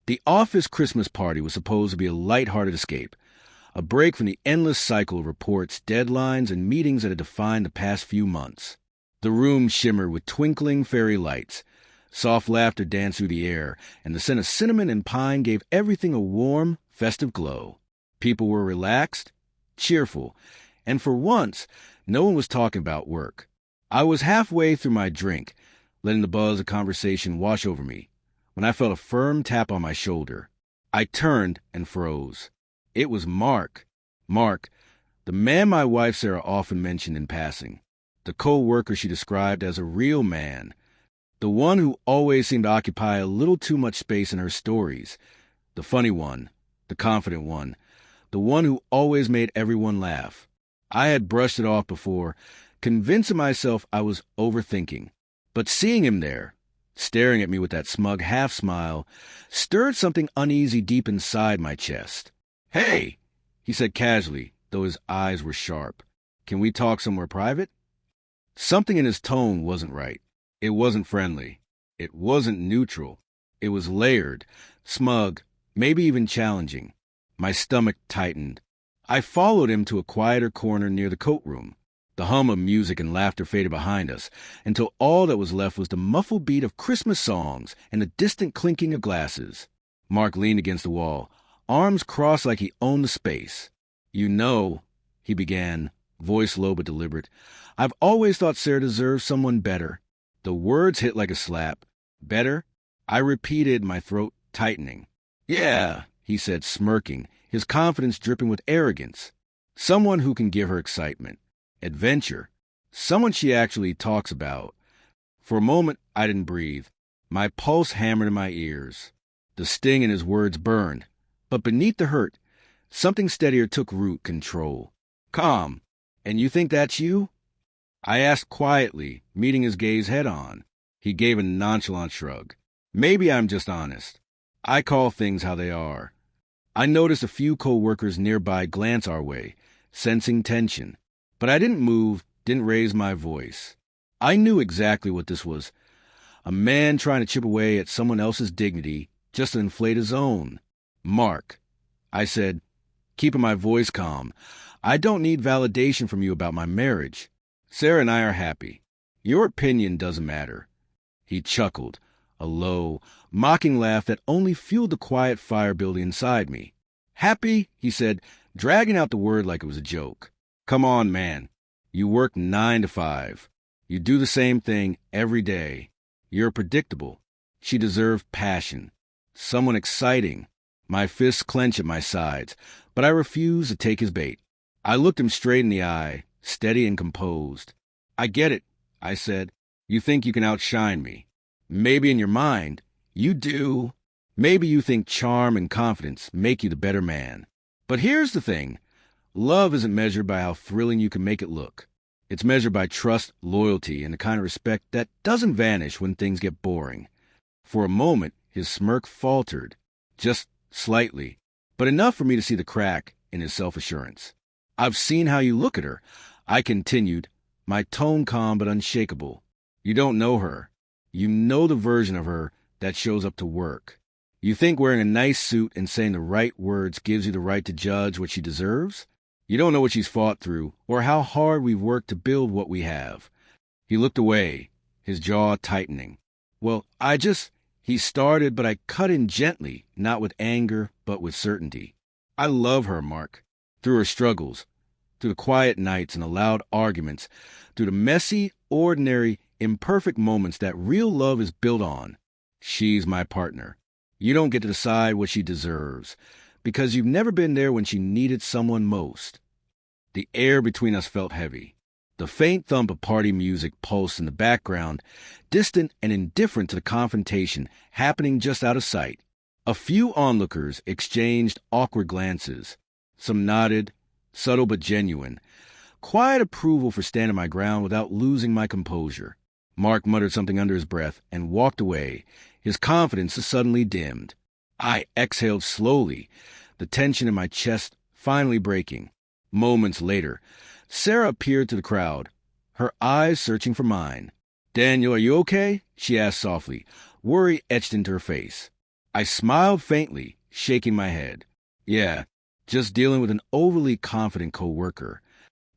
The office Christmas party was supposed to be a light-hearted escape, a break from the endless cycle of reports, deadlines, and meetings that had defined the past few months. The room shimmered with twinkling fairy lights. Soft laughter danced through the air, and the scent of cinnamon and pine gave everything a warm, festive glow. People were relaxed, cheerful, and for once, no one was talking about work. I was halfway through my drink, letting the buzz of conversation wash over me, when I felt a firm tap on my shoulder. I turned and froze. It was Mark. Mark, the man my wife Sarah often mentioned in passing. The co-worker she described as a real man. The one who always seemed to occupy a little too much space in her stories. The funny one. The confident one. The one who always made everyone laugh. I had brushed it off before, convincing myself I was overthinking. But seeing him there, staring at me with that smug half-smile, stirred something uneasy deep inside my chest. "Hey," he said casually, though his eyes were sharp. "Can we talk somewhere private?" Something in his tone wasn't right. It wasn't friendly. It wasn't neutral. It was layered, smug, maybe even challenging. My stomach tightened. I followed him to a quieter corner near the coat room. The hum of music and laughter faded behind us, until all that was left was the muffled beat of Christmas songs and the distant clinking of glasses. Mark leaned against the wall, arms crossed like he owned the space. "You know," he began, voice low but deliberate, "I've always thought Sarah deserved someone better." The words hit like a slap. "Better?" I repeated, my throat tightening. "Yeah," he said, smirking, his confidence dripping with arrogance. "Someone who can give her excitement. Adventure. Someone she actually talks about." For a moment, I didn't breathe. My pulse hammered in my ears. The sting in his words burned. But beneath the hurt, something steadier took root, control. "Calm. And you think that's you?" I asked quietly, meeting his gaze head-on. He gave a nonchalant shrug. "Maybe I'm just honest. I call things how they are." I noticed a few co-workers nearby glance our way, sensing tension. But I didn't move, didn't raise my voice. I knew exactly what this was. A man trying to chip away at someone else's dignity just to inflate his own. "Mark," I said, keeping my voice calm, "I don't need validation from you about my marriage. Sarah and I are happy. Your opinion doesn't matter." He chuckled, a low, mocking laugh that only fueled the quiet fire building inside me. "Happy?" he said, dragging out the word like it was a joke. "Come on, man. You work 9 to 5. You do the same thing every day. You're predictable. She deserved passion. Someone exciting." My fists clenched at my sides, but I refused to take his bait. I looked him straight in the eye, steady and composed. "I get it," I said. "You think you can outshine me. Maybe in your mind, you do. Maybe you think charm and confidence make you the better man. But here's the thing. Love isn't measured by how thrilling you can make it look. It's measured by trust, loyalty, and the kind of respect that doesn't vanish when things get boring." For a moment, his smirk faltered, just slightly, but enough for me to see the crack in his self-assurance. "I've seen how you look at her," I continued, my tone calm but unshakable. "You don't know her. You know the version of her that shows up to work. You think wearing a nice suit and saying the right words gives you the right to judge what she deserves? You don't know what she's fought through or how hard we've worked to build what we have." He looked away, his jaw tightening. "Well, he started, but I cut in gently, not with anger, but with certainty. "I love her, Mark. Through her struggles, through the quiet nights and the loud arguments, through the messy, ordinary, imperfect moments that real love is built on. She's my partner. You don't get to decide what she deserves, because you've never been there when she needed someone most." The air between us felt heavy. The faint thump of party music pulsed in the background, distant and indifferent to the confrontation happening just out of sight. A few onlookers exchanged awkward glances. Some nodded, subtle but genuine. Quiet approval for standing my ground without losing my composure. Mark muttered something under his breath and walked away, his confidence suddenly dimmed. I exhaled slowly, the tension in my chest finally breaking. Moments later, Sarah appeared to the crowd, her eyes searching for mine. "Daniel, are you okay?" she asked softly, worry etched into her face. I smiled faintly, shaking my head. Yeah, just dealing with an overly confident coworker.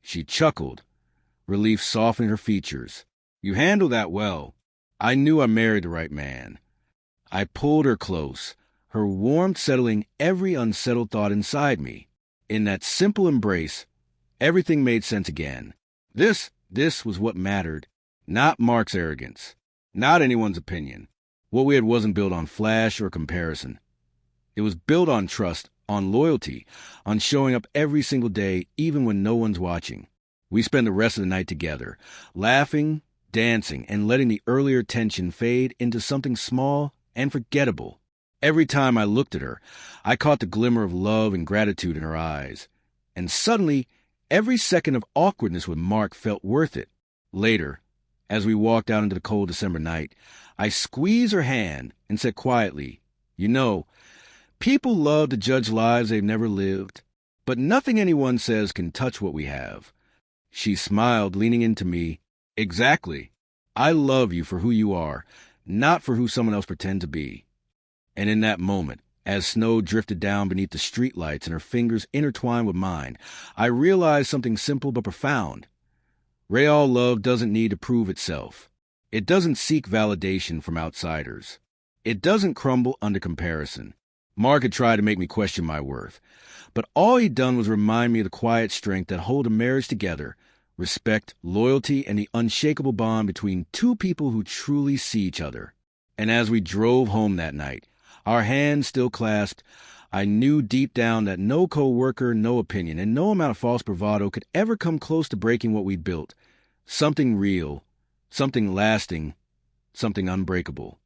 She chuckled, relief softening her features. You handle that well. I knew I married the right man. I pulled her close, her warmth settling every unsettled thought inside me. In that simple embrace, everything made sense again. This was what mattered. Not Mark's arrogance. Not anyone's opinion. What we had wasn't built on flash or comparison. It was built on trust, on loyalty, on showing up every single day, even when no one's watching. We spent the rest of the night together, laughing, dancing, and letting the earlier tension fade into something small and forgettable. Every time I looked at her, I caught the glimmer of love and gratitude in her eyes. And suddenly, every second of awkwardness with Mark felt worth it. Later, as we walked out into the cold December night, I squeezed her hand and said quietly, You know, people love to judge lives they've never lived, but nothing anyone says can touch what we have. She smiled, leaning into me. Exactly. I love you for who you are, not for who someone else pretend to be. And in that moment, as snow drifted down beneath the streetlights and her fingers intertwined with mine, I realized something simple but profound. Real love doesn't need to prove itself. It doesn't seek validation from outsiders. It doesn't crumble under comparison. Mark had tried to make me question my worth, but all he'd done was remind me of the quiet strength that hold a marriage together, respect, loyalty, and the unshakable bond between two people who truly see each other. And as we drove home that night, our hands still clasped, I knew deep down that no coworker, no opinion, and no amount of false bravado could ever come close to breaking what we'd built. Something real, something lasting, something unbreakable.